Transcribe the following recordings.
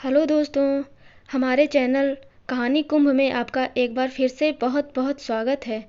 Hello दोस्तों, हमारे channel कहानी कुंभ में आपका एक बार फिर से बहुत बहुत स्वागत है।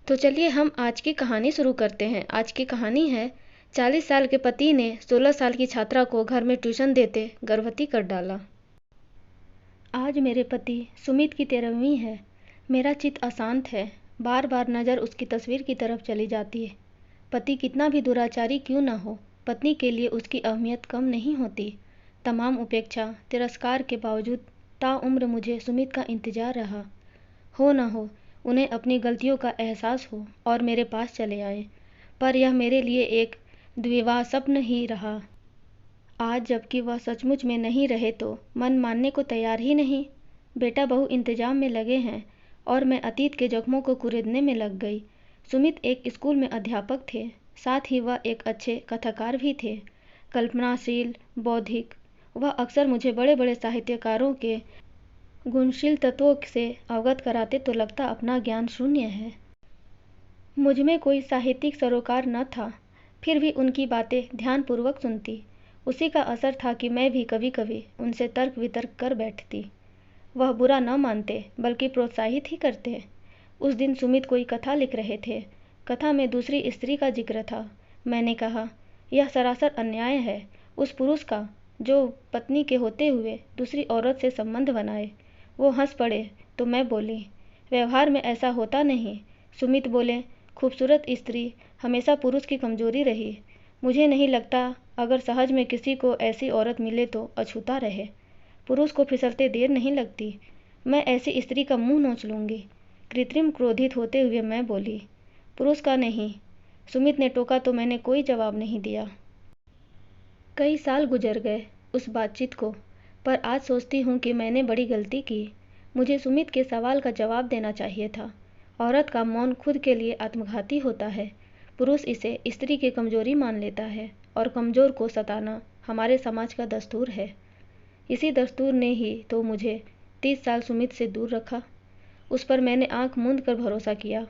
तो चलिए हम आज की कहानी शुरू करते हैं। आज की कहानी है 40 साल के पति ने 16 साल की छात्रा को घर में ट्यूशन देते गर्भवती कर डाला। आज मेरे पति सुमित की 13वीं है। मेरा चित्त अशांत है। बार बार नज़र उसकी तस्वीर की तरफ चली जाती है। पति कितना भी दुराचारी क्यों न हो, पत्नी के लिए उसकी अहमियत कम नहीं होती। तमाम उपेक्षा तिरस्कार के बावजूद ताउम्र मुझे सुमित का इंतजार रहा। हो न हो उन्हें अपनी गलतियों का एहसास हो और मेरे पास चले आए, पर यह मेरे लिए एक द्विवाह स्वप्न ही रहा। आज जबकि वह सचमुच में नहीं रहे तो मन मानने को तैयार ही नहीं। बेटा बहू इंतजाम में लगे हैं और मैं अतीत के जख्मों को कुरेदने में लग गई। सुमित एक स्कूल में अध्यापक थे, साथ ही वह एक अच्छे कथाकार भी थे, कल्पनाशील, बौद्धिक। वह अक्सर मुझे बड़े बड़े साहित्यकारों के गुणशील तत्वों से अवगत कराते तो लगता अपना ज्ञान शून्य है। मुझ में कोई साहित्यिक सरोकार न था, फिर भी उनकी बातें ध्यानपूर्वक सुनती। उसी का असर था कि मैं भी कभी कभी उनसे तर्क वितर्क कर बैठती। वह बुरा न मानते बल्कि प्रोत्साहित ही करते। उस दिन सुमित कोई कथा लिख रहे थे। कथा में दूसरी स्त्री का जिक्र था। मैंने कहा, यह सरासर अन्याय है उस पुरुष का जो पत्नी के होते हुए दूसरी औरत से संबंध बनाए। वो हंस पड़े तो मैं बोली, व्यवहार में ऐसा होता नहीं। सुमित बोले, खूबसूरत स्त्री हमेशा पुरुष की कमजोरी रही। मुझे नहीं लगता अगर सहज में किसी को ऐसी औरत मिले तो अछूता रहे। पुरुष को फिसलते देर नहीं लगती। मैं ऐसी स्त्री का मुंह नोच लूंगी। कृत्रिम क्रोधित होते हुए मैं बोली, पुरुष का नहीं। सुमित ने टोका तो मैंने कोई जवाब नहीं दिया। कई साल गुजर गए उस बातचीत को, पर आज सोचती हूँ कि मैंने बड़ी गलती की। मुझे सुमित के सवाल का जवाब देना चाहिए था। औरत का मौन खुद के लिए आत्मघाती होता है। पुरुष इसे स्त्री की कमजोरी मान लेता है और कमजोर को सताना हमारे समाज का दस्तूर है। इसी दस्तूर ने ही तो मुझे 30 साल सुमित से दूर रखा। उस पर मैंने आंख मूंद कर भरोसा किया।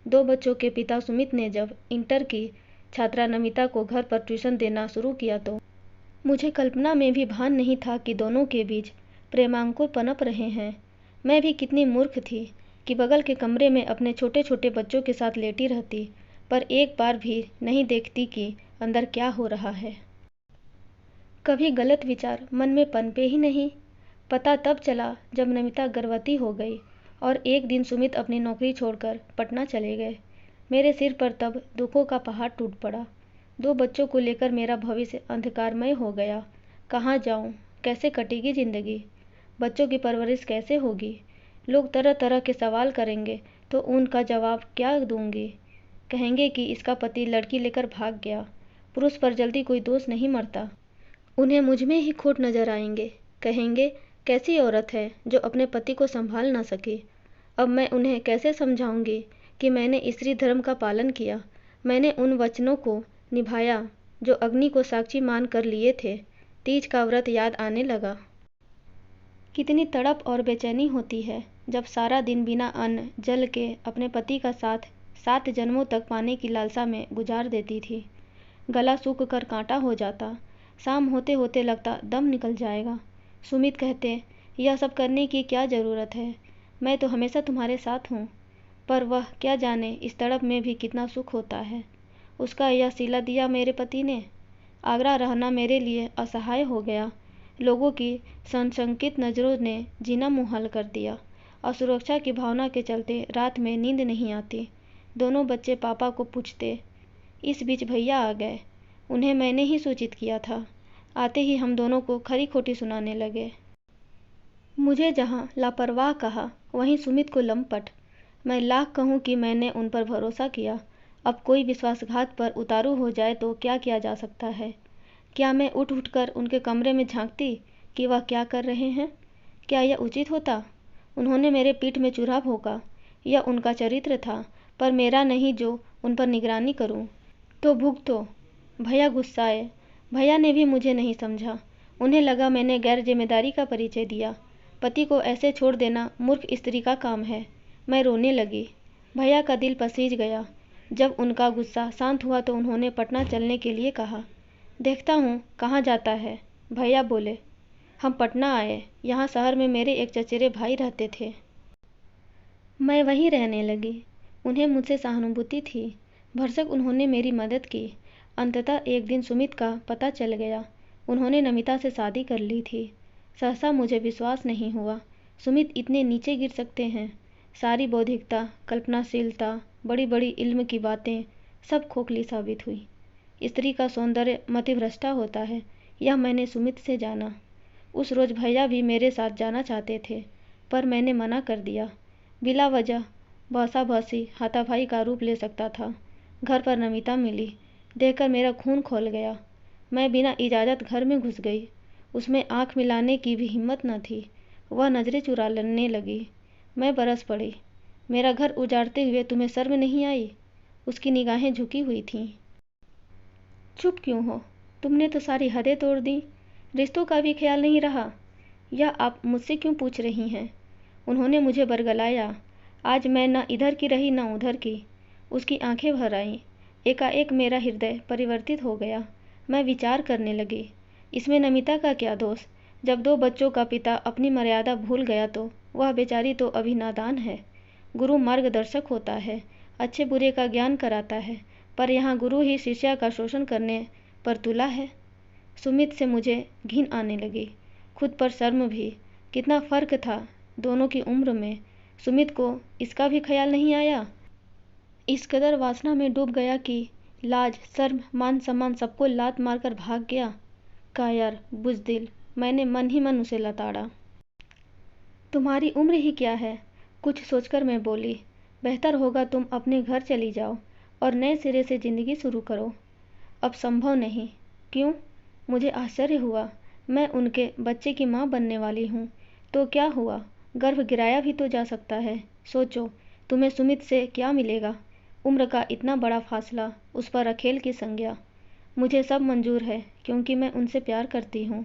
2 बच्चों के पिता सुमित ने जब इंटर की छात्रा नमिता को घर पर ट्यूशन देना शुरू किया तो मुझे कल्पना में भी भान नहीं था कि दोनों के बीच प्रेमांकुर पनप रहे हैं। मैं भी कितनी मूर्ख थी कि बगल के कमरे में अपने छोटे छोटे बच्चों के साथ लेटी रहती, पर एक बार भी नहीं देखती कि अंदर क्या हो रहा है। कभी गलत विचार मन में पनपे ही नहीं। पता तब चला जब नमिता गर्भवती हो गई और एक दिन सुमित अपनी नौकरी छोड़कर पटना चले गए। मेरे सिर पर तब दुखों का पहाड़ टूट पड़ा। 2 बच्चों को लेकर मेरा भविष्य अंधकारमय हो गया। कहाँ जाऊँ, कैसे कटेगी जिंदगी, बच्चों की परवरिश कैसे होगी। लोग तरह तरह के सवाल करेंगे तो उनका जवाब क्या दूंगी। कहेंगे कि इसका पति लड़की लेकर भाग गया। पुरुष पर जल्दी कोई दोष नहीं मरता। उन्हें मुझ में ही खोट नजर आएंगे। कहेंगे, कैसी औरत है जो अपने पति को संभाल ना सके। अब मैं उन्हें कैसे समझाऊंगी कि मैंने स्त्री धर्म का पालन किया, मैंने उन वचनों को निभाया जो अग्नि को साक्षी मान कर लिए थे। तीज का व्रत याद आने लगा। कितनी तड़प और बेचैनी होती है जब सारा दिन बिना अन्न जल के अपने पति का साथ 7 जन्मों तक पाने की लालसा में गुजार देती थी। गला सूख कर कांटा हो जाता। शाम होते होते लगता दम निकल जाएगा। सुमित कहते, यह सब करने की क्या ज़रूरत है, मैं तो हमेशा तुम्हारे साथ हूँ। पर वह क्या जाने इस तड़प में भी कितना सुख होता है। उसका यह सिला दिया मेरे पति ने। आगरा रहना मेरे लिए असहाय हो गया। लोगों की संशंकित नज़रों ने जीना मुहाल कर दिया। असुरक्षा की भावना के चलते रात में नींद नहीं आती। दोनों बच्चे पापा को पूछते। इस बीच भैया आ गए। उन्हें मैंने ही सूचित किया था। आते ही हम दोनों को खरी खोटी सुनाने लगे। मुझे जहाँ लापरवाह कहा वहीं सुमित को लंपट। मैं लाख कहूँ कि मैंने उन पर भरोसा किया। अब कोई विश्वासघात पर उतारू हो जाए तो क्या किया जा सकता है। क्या मैं उठ उठकर उनके कमरे में झांकती कि वह क्या कर रहे हैं। क्या यह उचित होता। उन्होंने मेरे पीठ में चूल्हा भोंका, यह उनका चरित्र था, पर मेरा नहीं जो उन पर निगरानी करूं। तो भुगतो। भैया गुस्साए। भैया ने भी मुझे नहीं समझा। उन्हें लगा मैंने गैर जिम्मेदारी का परिचय दिया। पति को ऐसे छोड़ देना मूर्ख स्त्री का काम है। मैं रोने लगी। भैया का दिल पसीज गया। जब उनका गुस्सा शांत हुआ तो उन्होंने पटना चलने के लिए कहा। देखता हूँ कहाँ जाता है, भैया बोले। हम पटना आए। यहाँ शहर में मेरे एक चचेरे भाई रहते थे। मैं वहीं रहने लगी। उन्हें मुझसे सहानुभूति थी। भरसक उन्होंने मेरी मदद की। अंततः एक दिन सुमित का पता चल गया। उन्होंने नमिता से शादी कर ली थी। सहसा मुझे विश्वास नहीं हुआ सुमित इतने नीचे गिर सकते हैं। सारी बौद्धिकता, कल्पनाशीलता, बड़ी बड़ी इल्म की बातें सब खोखली साबित हुई। स्त्री का सौंदर्य मतिभ्रष्टा होता है, यह मैंने सुमित से जाना। उस रोज़ भैया भी मेरे साथ जाना चाहते थे, पर मैंने मना कर दिया। बिला वजह भौसा-भौसी हाथापाई का रूप ले सकता था। घर पर नमिता मिली। देखकर मेरा खून खौल गया। मैं बिना इजाज़त घर में घुस गई। उसमें आँख मिलाने की भी हिम्मत न थी। वह नज़रें चुरा लेने लगी। मैं बरस पड़ी। मेरा घर उजाड़ते हुए तुम्हें शर्म नहीं आई? उसकी निगाहें झुकी हुई थीं। चुप क्यों हो? तुमने तो सारी हदें तोड़ दी। रिश्तों का भी ख्याल नहीं रहा। यह आप मुझसे क्यों पूछ रही हैं? उन्होंने मुझे बरगलाया। आज मैं न इधर की रही न उधर की। उसकी आंखें भर आईं। एकाएक मेरा हृदय परिवर्तित हो गया। मैं विचार करने लगी, इसमें नमिता का क्या दोष? जब 2 बच्चों का पिता अपनी मर्यादा भूल गया तो वह बेचारी तो अभी नादान है। गुरु मार्गदर्शक होता है, अच्छे बुरे का ज्ञान कराता है, पर यहाँ गुरु ही शिष्या का शोषण करने पर तुला है। सुमित से मुझे घिन आने लगी, खुद पर शर्म भी। कितना फर्क था दोनों की उम्र में। सुमित को इसका भी ख्याल नहीं आया। इस कदर वासना में डूब गया कि लाज, शर्म, मान सम्मान सबको लात मारकर भाग गया। कायर, बुज़दिल, मैंने मन ही मन उसे लताड़ा। तुम्हारी उम्र ही क्या है? कुछ सोचकर मैं बोली, बेहतर होगा तुम अपने घर चली जाओ और नए सिरे से ज़िंदगी शुरू करो। अब संभव नहीं। क्यों? मुझे आश्चर्य हुआ। मैं उनके बच्चे की माँ बनने वाली हूँ, तो क्या हुआ? गर्भ गिराया भी तो जा सकता है। सोचो, तुम्हें सुमित से क्या मिलेगा? उम्र का इतना बड़ा फासला, उस पर अकेल की संज्ञा। मुझे सब मंजूर है क्योंकि मैं उनसे प्यार करती हूँ।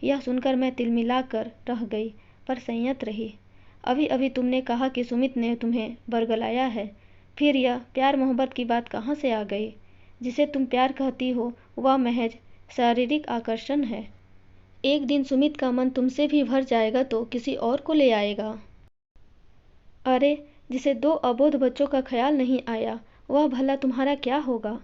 यह सुनकर मैं तिलमिला कर रह गई, पर संयत रही। अभी अभी तुमने कहा कि सुमित ने तुम्हें बरगलाया है, फिर यह प्यार मोहब्बत की बात कहाँ से आ गई? जिसे तुम प्यार कहती हो वह महज शारीरिक आकर्षण है। एक दिन सुमित का मन तुमसे भी भर जाएगा तो किसी और को ले आएगा। अरे, जिसे 2 अबोध बच्चों का ख्याल नहीं आया, वह भला तुम्हारा क्या होगा?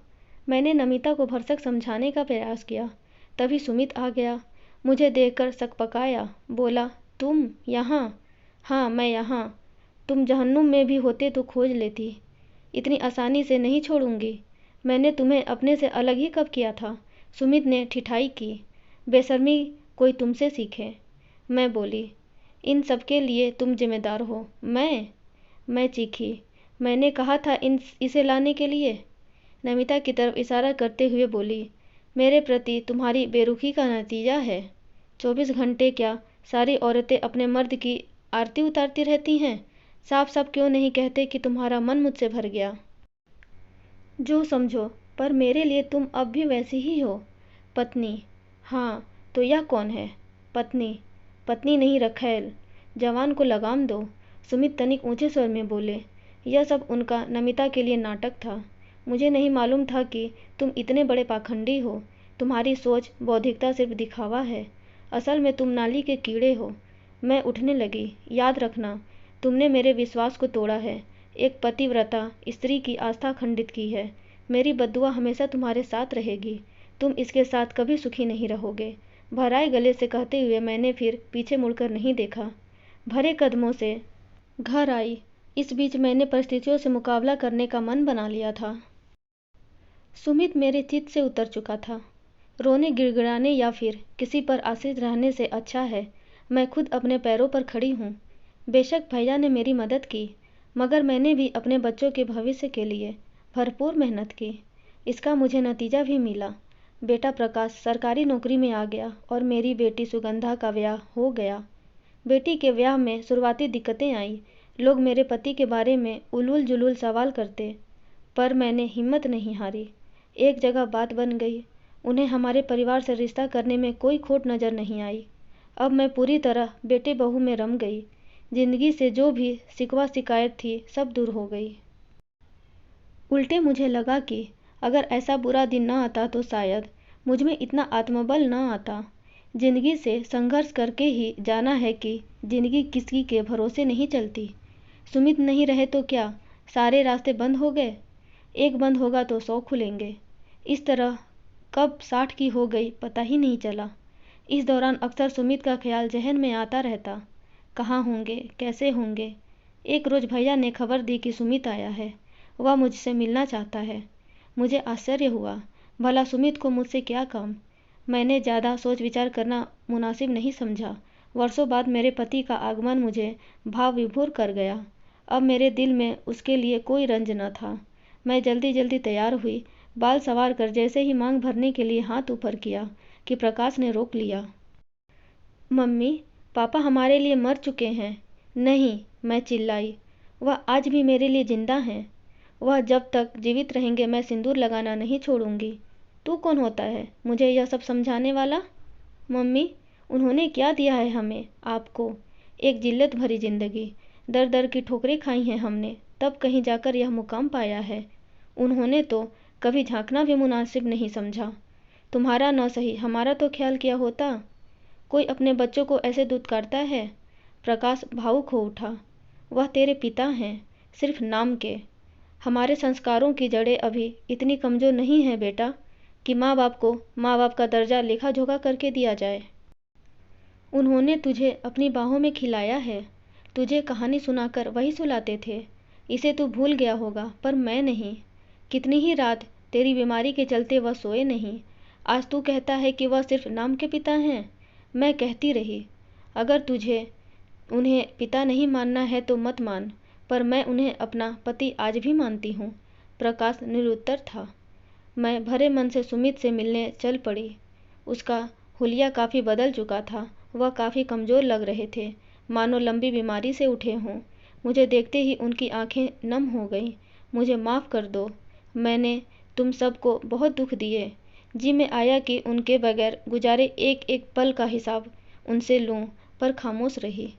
मैंने नमिता को भरसक समझाने का प्रयास किया। तभी सुमित आ गया। मुझे देखकर सकपकाया। बोला, तुम यहाँ? हाँ, मैं यहाँ। तुम जहन्नुम में भी होते तो खोज लेती। इतनी आसानी से नहीं छोड़ूंगी। मैंने तुम्हें अपने से अलग ही कब किया था? सुमित ने ठिठाई की। बेशर्मी कोई तुमसे सीखे। मैं बोली, इन सब के लिए तुम जिम्मेदार हो। मैं चीखी। मैंने कहा था इसे लाने के लिए। नमिता की तरफ इशारा करते हुए बोली, मेरे प्रति तुम्हारी बेरुखी का नतीजा है। 24 घंटे क्या सारी औरतें अपने मर्द की आरती उतारती रहती हैं? साफ साफ क्यों नहीं कहते कि तुम्हारा मन मुझसे भर गया? जो समझो, पर मेरे लिए तुम अब भी वैसी ही हो। पत्नी? हाँ, तो यह कौन है? पत्नी? पत्नी नहीं, रखैल। जवान को लगाम दो। सुमित तनिक ऊंचे स्वर में बोले। यह सब उनका नमिता के लिए नाटक था। मुझे नहीं मालूम था कि तुम इतने बड़े पाखंडी हो। तुम्हारी सोच, बौद्धिकता सिर्फ दिखावा है। असल में तुम नाली के कीड़े हो। मैं उठने लगी। याद रखना, तुमने मेरे विश्वास को तोड़ा है, एक पतिव्रता स्त्री की आस्था खंडित की है। मेरी बद्दुआ हमेशा तुम्हारे साथ रहेगी। तुम इसके साथ कभी सुखी नहीं रहोगे। भराए गले से कहते हुए मैंने फिर पीछे मुड़कर नहीं देखा। भरे कदमों से घर आई। इस बीच मैंने परिस्थितियों से मुकाबला करने का मन बना लिया था। सुमित मेरे चित्त से उतर चुका था। रोने गिड़गिड़ाने या फिर किसी पर आश्रित रहने से अच्छा है मैं खुद अपने पैरों पर खड़ी हूँ। बेशक भैया ने मेरी मदद की, मगर मैंने भी अपने बच्चों के भविष्य के लिए भरपूर मेहनत की। इसका मुझे नतीजा भी मिला। बेटा प्रकाश सरकारी नौकरी में आ गया और मेरी बेटी सुगंधा का ब्याह हो गया। बेटी के ब्याह में शुरुआती दिक्कतें आई। लोग मेरे पति के बारे में उलूल जुलूल सवाल करते, पर मैंने हिम्मत नहीं हारी। एक जगह बात बन गई। उन्हें हमारे परिवार से रिश्ता करने में कोई खोट नज़र नहीं आई। अब मैं पूरी तरह बेटे बहू में रम गई। जिंदगी से जो भी शिकवा शिकायत थी सब दूर हो गई। उल्टे मुझे लगा कि अगर ऐसा बुरा दिन न आता तो शायद मुझ में इतना आत्मबल न आता। जिंदगी से संघर्ष करके ही जाना है कि जिंदगी किसी के भरोसे नहीं चलती। सुमित नहीं रहे तो क्या सारे रास्ते बंद हो गए? एक बंद होगा तो 100 खुलेंगे। इस तरह कब 60 की हो गई पता ही नहीं चला। इस दौरान अक्सर सुमित का ख्याल जहन में आता रहता, कहाँ होंगे, कैसे होंगे। एक रोज़ भैया ने खबर दी कि सुमित आया है, वह मुझसे मिलना चाहता है। मुझे आश्चर्य हुआ, भला सुमित को मुझसे क्या काम। मैंने ज़्यादा सोच विचार करना मुनासिब नहीं समझा। वर्षों बाद मेरे पति का आगमन मुझे भाव विभोर कर गया। अब मेरे दिल में उसके लिए कोई रंज न था। मैं जल्दी जल्दी तैयार हुई, बाल संवार कर जैसे ही मांग भरने के लिए हाथ ऊपर किया कि प्रकाश ने रोक लिया। मम्मी, पापा हमारे लिए मर चुके हैं। नहीं, मैं चिल्लाई, वह आज भी मेरे लिए जिंदा हैं। वह जब तक जीवित रहेंगे मैं सिंदूर लगाना नहीं छोड़ूंगी। तू कौन होता है मुझे यह सब समझाने वाला? मम्मी, उन्होंने क्या दिया है हमें, आपको? एक जिल्लत भरी जिंदगी, दर दर की ठोकरें खाई हैं हमने, तब कहीं जाकर यह मुकाम पाया है। उन्होंने तो कभी झांकना भी मुनासिब नहीं समझा। तुम्हारा न सही हमारा तो ख्याल किया होता। कोई अपने बच्चों को ऐसे दुत्कारता है? प्रकाश भावुक हो उठा। वह तेरे पिता हैं, सिर्फ नाम के। हमारे संस्कारों की जड़ें अभी इतनी कमजोर नहीं हैं बेटा कि माँ बाप को माँ बाप का दर्जा लेखा जोखा करके दिया जाए। उन्होंने तुझे अपनी बाहों में खिलाया है, तुझे कहानी सुनाकर वही सुलाते थे। इसे तू भूल गया होगा, पर मैं नहीं। कितनी ही रात तेरी बीमारी के चलते वह सोए नहीं। आज तू कहता है कि वह सिर्फ नाम के पिता हैं। मैं कहती रही, अगर तुझे उन्हें पिता नहीं मानना है तो मत मान, पर मैं उन्हें अपना पति आज भी मानती हूँ। प्रकाश निरुत्तर था। मैं भरे मन से सुमित से मिलने चल पड़ी। उसका हुलिया काफ़ी बदल चुका था। वह काफ़ी कमज़ोर लग रहे थे, मानो लंबी बीमारी से उठे हों। मुझे देखते ही उनकी आंखें नम हो गईं। मुझे माफ़ कर दो, मैंने तुम सबको बहुत दुख दिए। जी में आया कि उनके बगैर गुजारे एक एक पल का हिसाब उनसे लूं, पर खामोश रही।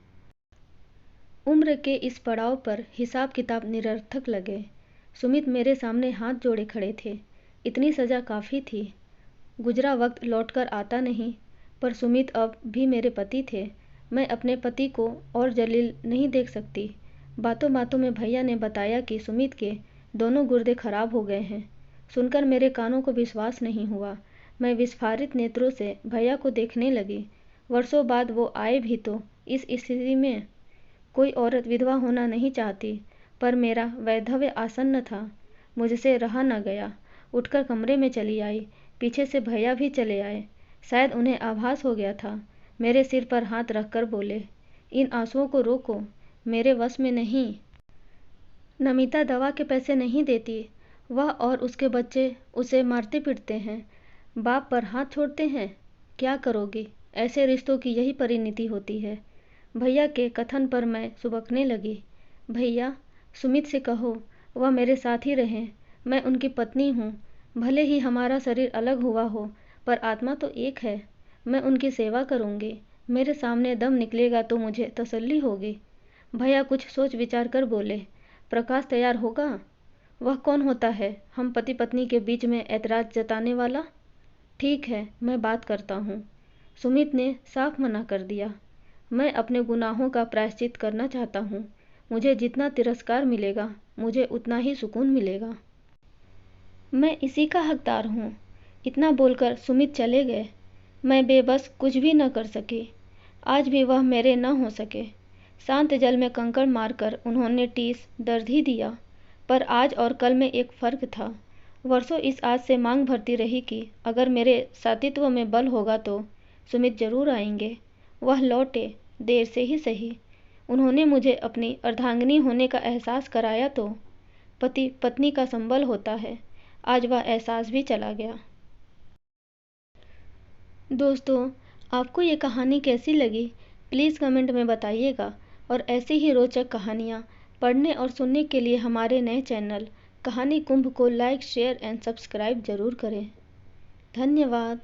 उम्र के इस पड़ाव पर हिसाब किताब निरर्थक लगे। सुमित मेरे सामने हाथ जोड़े खड़े थे। इतनी सज़ा काफ़ी थी। गुजरा वक्त लौटकर आता नहीं, पर सुमित अब भी मेरे पति थे। मैं अपने पति को और जलील नहीं देख सकती। बातों बातों में भैया ने बताया कि सुमित के दोनों गुर्दे खराब हो गए हैं। सुनकर मेरे कानों को विश्वास नहीं हुआ। मैं विस्फारित नेत्रों से भैया को देखने लगी। वर्षों बाद वो आए भी तो इस स्थिति में। कोई औरत विधवा होना नहीं चाहती, पर मेरा वैधव्य आसन्न था। मुझसे रहा न गया। उठकर कमरे में चली आई। पीछे से भैया भी चले आए। शायद उन्हें आभास हो गया था। मेरे सिर पर हाथ रखकर बोले, इन आंसुओं को रोको, मेरे वश में नहीं। नमिता दवा के पैसे नहीं देती। वह और उसके बच्चे उसे मारते पीटते हैं। बाप पर हाथ छोड़ते हैं। क्या करोगी? ऐसे रिश्तों की यही परिणति होती है। भैया के कथन पर मैं सुबकने लगी। भैया, सुमित से कहो वह मेरे साथ ही रहें। मैं उनकी पत्नी हूँ। भले ही हमारा शरीर अलग हुआ हो, पर आत्मा तो एक है। मैं उनकी सेवा करूँगी। मेरे सामने दम निकलेगा तो मुझे तसल्ली होगी। भैया कुछ सोच विचार कर बोले, प्रकाश तैयार होगा? वह कौन होता है हम पति पत्नी के बीच में ऐतराज जताने वाला? ठीक है, मैं बात करता हूँ। सुमित ने साफ मना कर दिया। मैं अपने गुनाहों का प्रायश्चित करना चाहता हूँ। मुझे जितना तिरस्कार मिलेगा, मुझे उतना ही सुकून मिलेगा। मैं इसी का हकदार हूँ। इतना बोलकर सुमित चले गए। मैं बेबस कुछ भी न कर सकी। आज भी वह मेरे न हो सके। शांत जल में कंकड़ मारकर उन्होंने टीस दर्द ही दिया, पर आज और कल में एक फ़र्क था। वर्षों इस आस से मांग भरती रही कि अगर मेरे सातित्व में बल होगा तो सुमित जरूर आएंगे। वह लौटे, देर से ही सही। उन्होंने मुझे अपनी अर्धांगिनी होने का एहसास कराया तो पति पत्नी का संबल होता है। आज वह एहसास भी चला गया। दोस्तों, आपको ये कहानी कैसी लगी? प्लीज़ कमेंट में बताइएगा। और ऐसी ही रोचक कहानियाँ पढ़ने और सुनने के लिए हमारे नए चैनल कहानी कुंभ को लाइक, शेयर एंड सब्सक्राइब ज़रूर करें। धन्यवाद।